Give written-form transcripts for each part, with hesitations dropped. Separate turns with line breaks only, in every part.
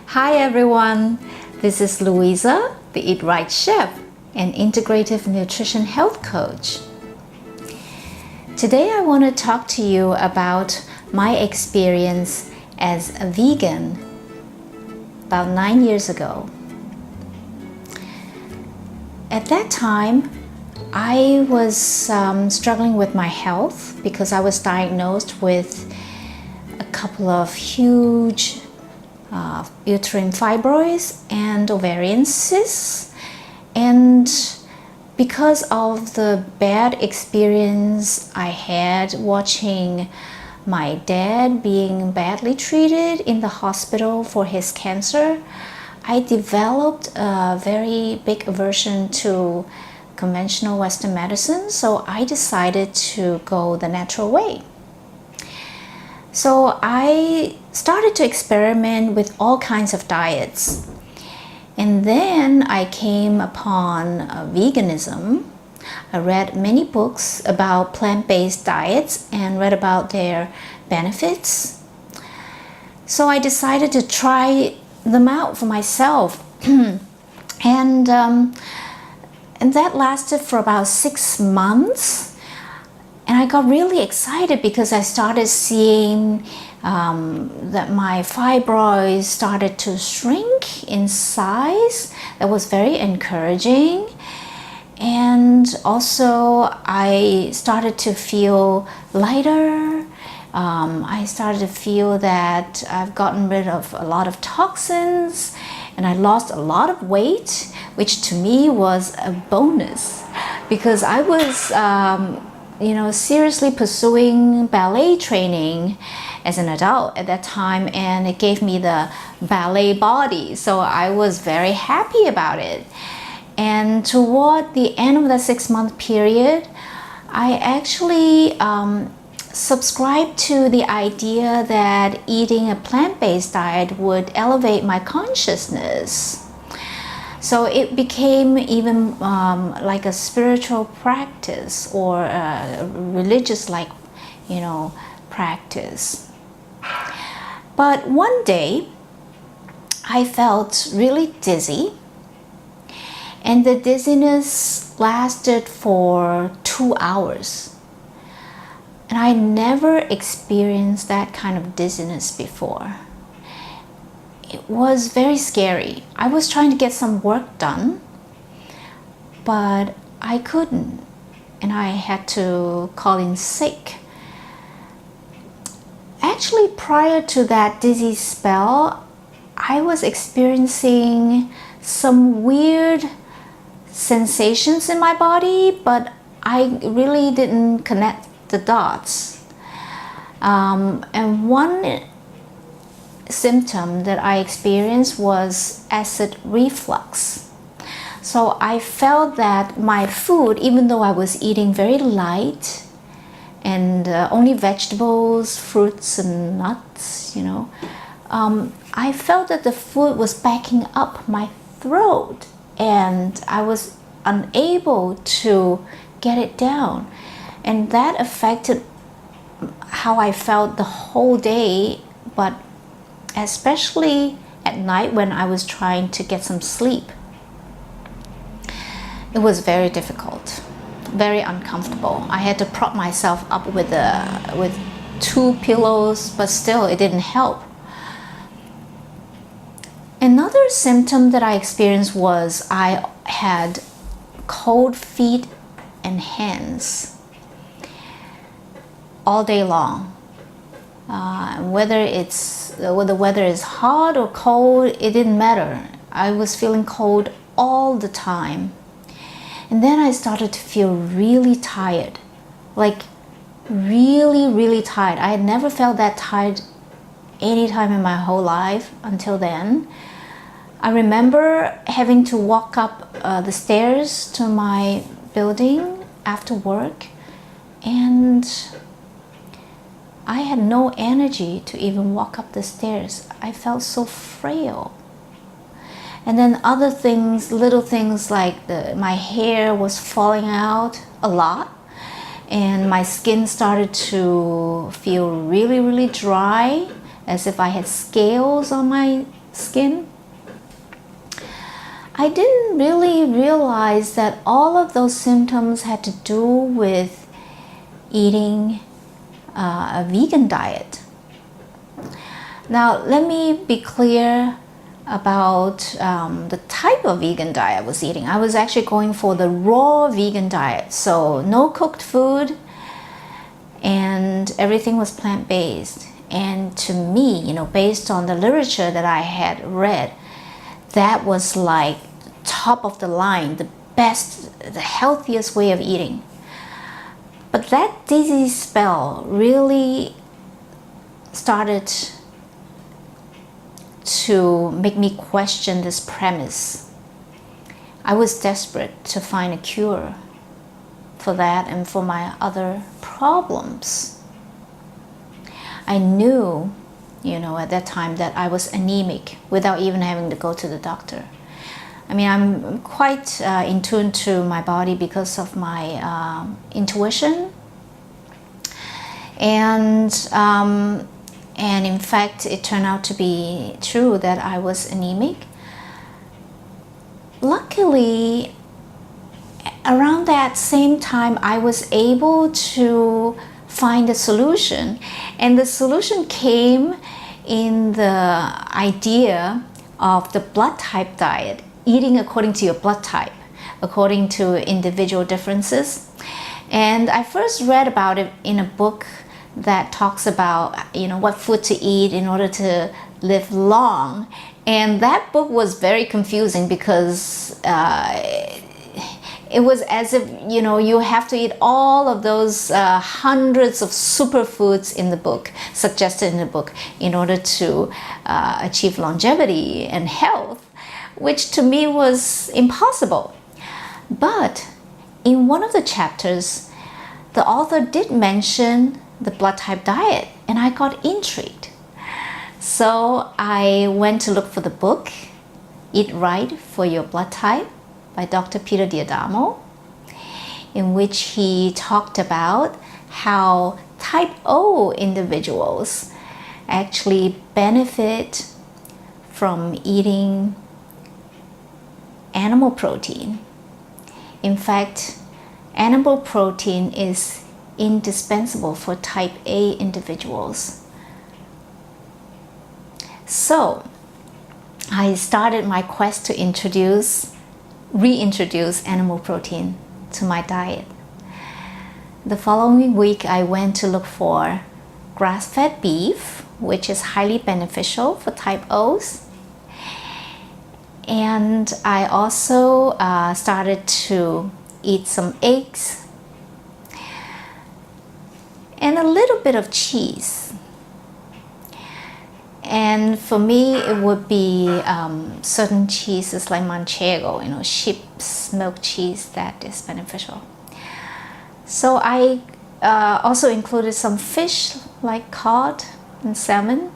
Hi everyone, this is Louisa, the Eat Right Chef and Integrative Nutrition Health Coach. Today I want to talk to you about my experience as a vegan about 9 years ago. At that time, I was struggling with my health because I was diagnosed with a couple of huge uterine fibroids and ovarian cysts, and because of the bad experience I had watching my dad being badly treated in the hospital for his cancer, I developed a very big aversion to conventional Western medicine, so I decided to go the natural way. So I started to experiment with all kinds of diets. And then I came upon veganism. I read many books about plant-based diets and read about their benefits. So I decided to try them out for myself. and that lasted for about 6 months. And I got really excited because I started seeing that my fibroids started to shrink in size. That was very encouraging. And also I started to feel lighter. I started to feel that I've gotten rid of a lot of toxins and I lost a lot of weight, which to me was a bonus because I was seriously pursuing ballet training as an adult at that time, and it gave me the ballet body, so I was very happy about it. And toward the end of the 6-month period, I actually subscribed to the idea that eating a plant-based diet would elevate my consciousness. So it became even like a spiritual practice or a religious practice. But one day I felt really dizzy, and the dizziness lasted for 2 hours. And I never experienced that kind of dizziness before. It was very scary. I was trying to get some work done, but I couldn't, and I had to call in sick. Actually, prior to that dizzy spell, I was experiencing some weird sensations in my body, but I really didn't connect the dots. And one symptom that I experienced was acid reflux. So I felt that my food, even though I was eating very light and only vegetables, fruits and nuts, I felt that the food was backing up my throat and I was unable to get it down. And that affected how I felt the whole day, but especially at night when I was trying to get some sleep. It was very difficult, very uncomfortable. I had to prop myself up with 2 pillows, but still it didn't help. Another symptom that I experienced was I had cold feet and hands all day long. Whether the weather is hot or cold, it didn't matter. I was feeling cold all the time. And then I started to feel really tired, like really, really tired. I had never felt that tired any time in my whole life until then. I remember having to walk up the stairs to my building after work, and I had no energy to even walk up the stairs. I felt so frail. And then other things, little things like my hair was falling out a lot, and my skin started to feel really, really dry, as if I had scales on my skin. I didn't really realize that all of those symptoms had to do with eating a vegan diet. Now, let me be clear about the type of vegan diet I was eating. I was actually going for the raw vegan diet, so no cooked food, and everything was plant-based. And to me, you know, based on the literature that I had read, that was like top of the line, the best, the healthiest way of eating. But that dizzy spell really started to make me question this premise. I was desperate to find a cure for that and for my other problems. I knew, you know, at that time that I was anemic without even having to go to the doctor. I mean, I'm quite in tune to my body because of my intuition. And in fact, it turned out to be true that I was anemic. Luckily, around that same time, I was able to find a solution. And the solution came in the idea of the blood type diet, eating according to your blood type, according to individual differences. And I first read about it in a book that talks about, you know, what food to eat in order to live long. And that book was very confusing because it was as if, you know, you have to eat all of those hundreds of superfoods in the book, suggested in the book, in order to achieve longevity and health, which to me was impossible. But in one of the chapters, the author did mention the blood type diet, and I got intrigued. So I went to look for the book, Eat Right for Your Blood Type by Dr. Peter D'Adamo, in which he talked about how type O individuals actually benefit from eating animal protein. In fact, animal protein is indispensable for type A individuals. So I started my quest to reintroduce animal protein to my diet. The following week, I went to look for grass-fed beef, which is highly beneficial for type O's. And I also started to eat some eggs and a little bit of cheese. And for me, it would be certain cheeses like manchego, you know, sheep's milk cheese, that is beneficial. So I also included some fish like cod and salmon,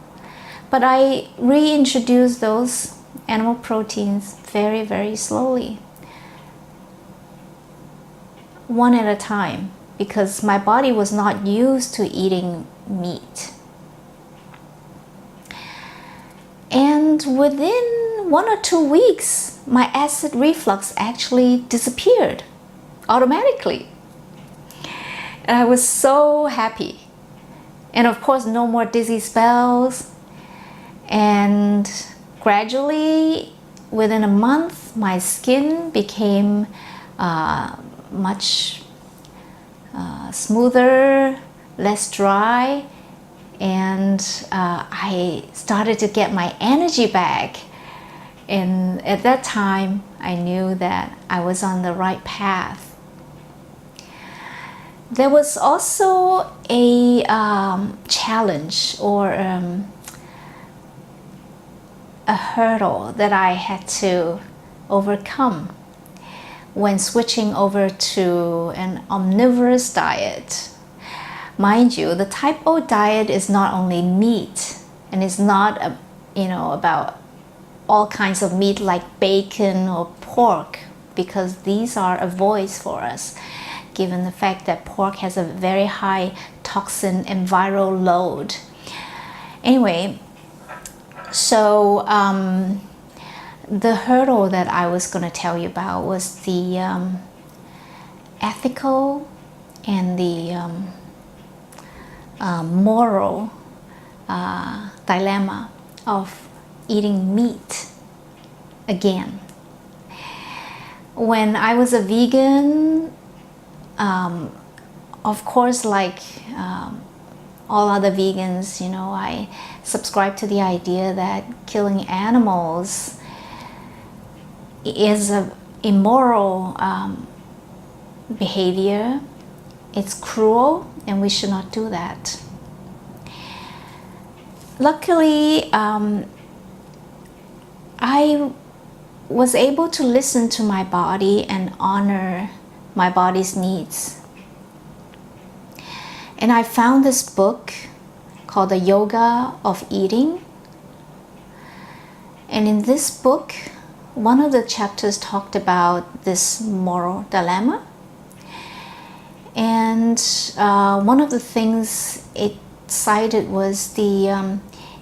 but I reintroduced those animal proteins very, very slowly, one at a time, because my body was not used to eating meat. And within 1 or 2 weeks, my acid reflux actually disappeared automatically. And I was so happy. And of course, no more dizzy spells. And gradually, within a month, my skin became much smoother, less dry, and I started to get my energy back. And at that time, I knew that I was on the right path. There was also a challenge or a hurdle that I had to overcome when switching over to an omnivorous diet. Mind you, the type O diet is not only meat, and it's not about all kinds of meat like bacon or pork, because these are avoids for us, given the fact that pork has a very high toxin and viral load. Anyway, So the hurdle that I was going to tell you about was the ethical and the moral dilemma of eating meat again. When I was a vegan, of course, like all other vegans, I subscribe to the idea that killing animals is an immoral behavior. It's cruel, and we should not do that. Luckily, I was able to listen to my body and honor my body's needs. And I found this book called The Yoga of Eating. And in this book, one of the chapters talked about this moral dilemma. And one of the things it cited was the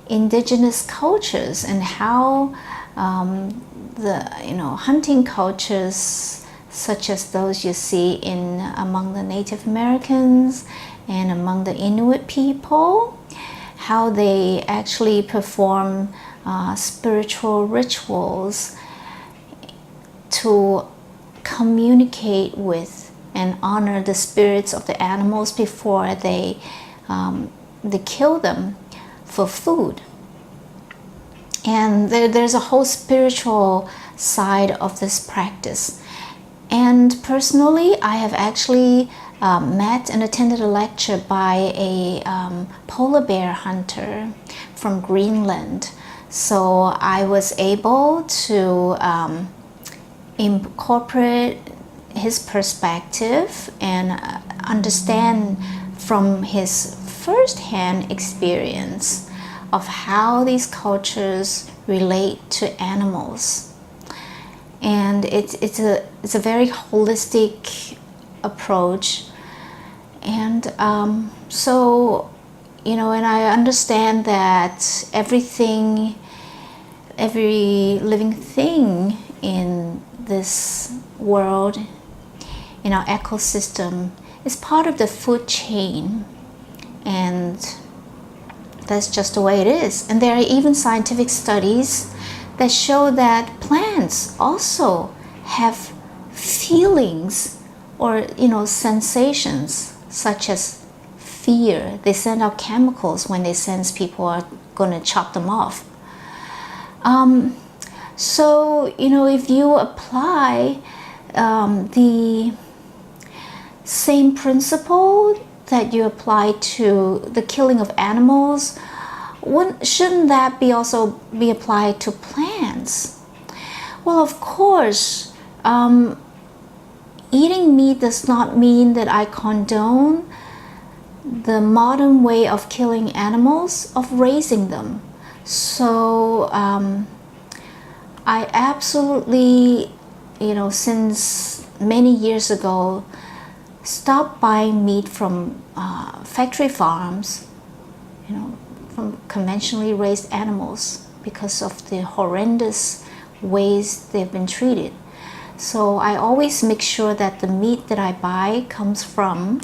indigenous cultures and how the hunting cultures, such as those you see among the Native Americans and among the Inuit people, how they actually perform spiritual rituals to communicate with and honor the spirits of the animals before they kill them for food. And there's a whole spiritual side of this practice. And personally, I have actually met and attended a lecture by a polar bear hunter from Greenland. So I was able to incorporate his perspective and understand from his first-hand experience of how these cultures relate to animals. And it's a very holistic approach. And so, and I understand that every living thing in this world, in our ecosystem, is part of the food chain, and that's just the way it is. And there are even scientific studies that show that plants also have feelings or sensations, such as fear. They send out chemicals when they sense people are going to chop them off. So if you apply the same principle that you apply to the killing of animals, shouldn't that also be applied to plants? Well, of course, eating meat does not mean that I condone the modern way of killing animals, of raising them. So I absolutely, since many years ago, stopped buying meat from factory farms, from conventionally raised animals, because of the horrendous ways they've been treated. So I always make sure that the meat that I buy comes from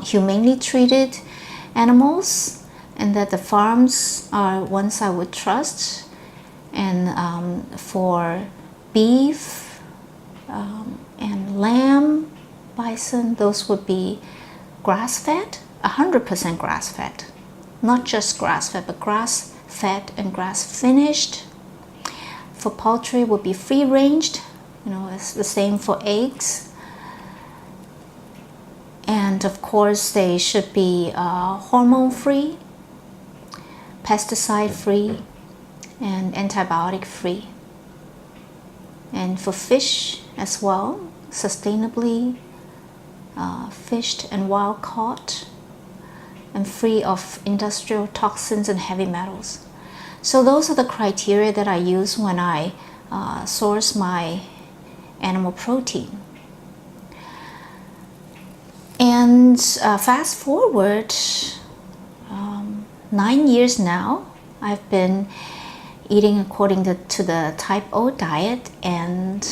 humanely treated animals, and that the farms are ones I would trust. And for beef and lamb, bison, those would be grass-fed, 100% grass-fed. Not just grass-fed, but grass-fed and grass-finished. For poultry, would be free-ranged. It's the same for eggs. And of course, they should be hormone-free, pesticide-free, and antibiotic-free. And for fish as well, sustainably fished and wild caught, and free of industrial toxins and heavy metals. So those are the criteria that I use when I source my animal protein. And fast forward 9 years now, I've been eating according to the type O diet, and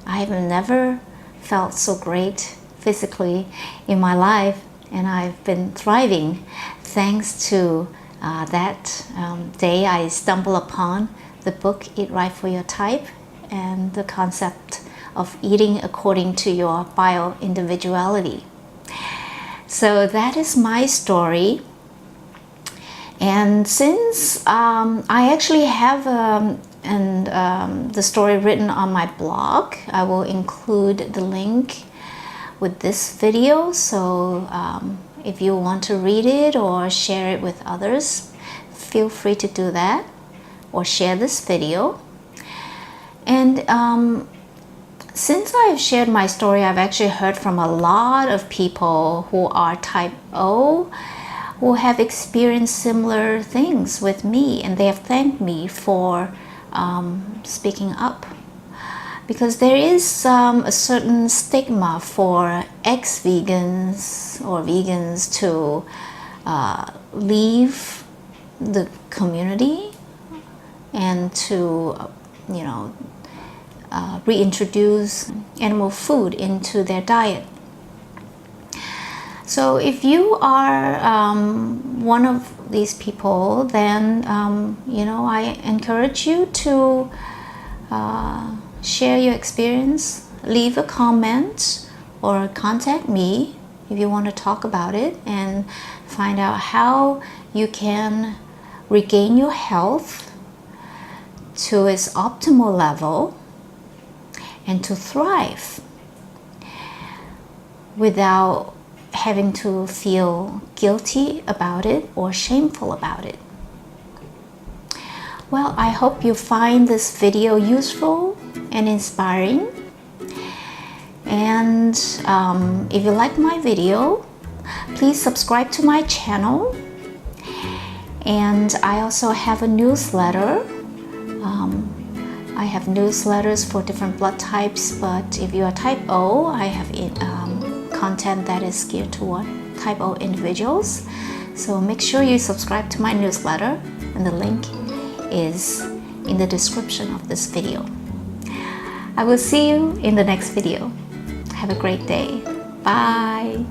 I've never felt so great physically in my life, and I've been thriving thanks to that day I stumbled upon the book Eat Right for Your Type and the concept of eating according to your bio-individuality. So that is my story. And since I actually have the story written on my blog, I will include the link with this video. So if you want to read it or share it with others, feel free to do that, or share this video. And since I've shared my story, I've actually heard from a lot of people who are type O, who have experienced similar things with me, and they have thanked me for speaking up. Because there is a certain stigma for ex-vegans or vegans to leave the community and to, reintroduce animal food into their diet. So if you are one of these people, then I encourage you to share your experience, leave a comment, or contact me if you want to talk about it and find out how you can regain your health to its optimal level and to thrive without having to feel guilty about it or shameful about it. Well, I hope you find this video useful and inspiring. And if you like my video, please subscribe to my channel. And I also have a newsletter. I have newsletters for different blood types, but if you are type O, I have content that is geared toward type O individuals. So make sure you subscribe to my newsletter, and the link is in the description of this video. I will see you in the next video. Have a great day. Bye.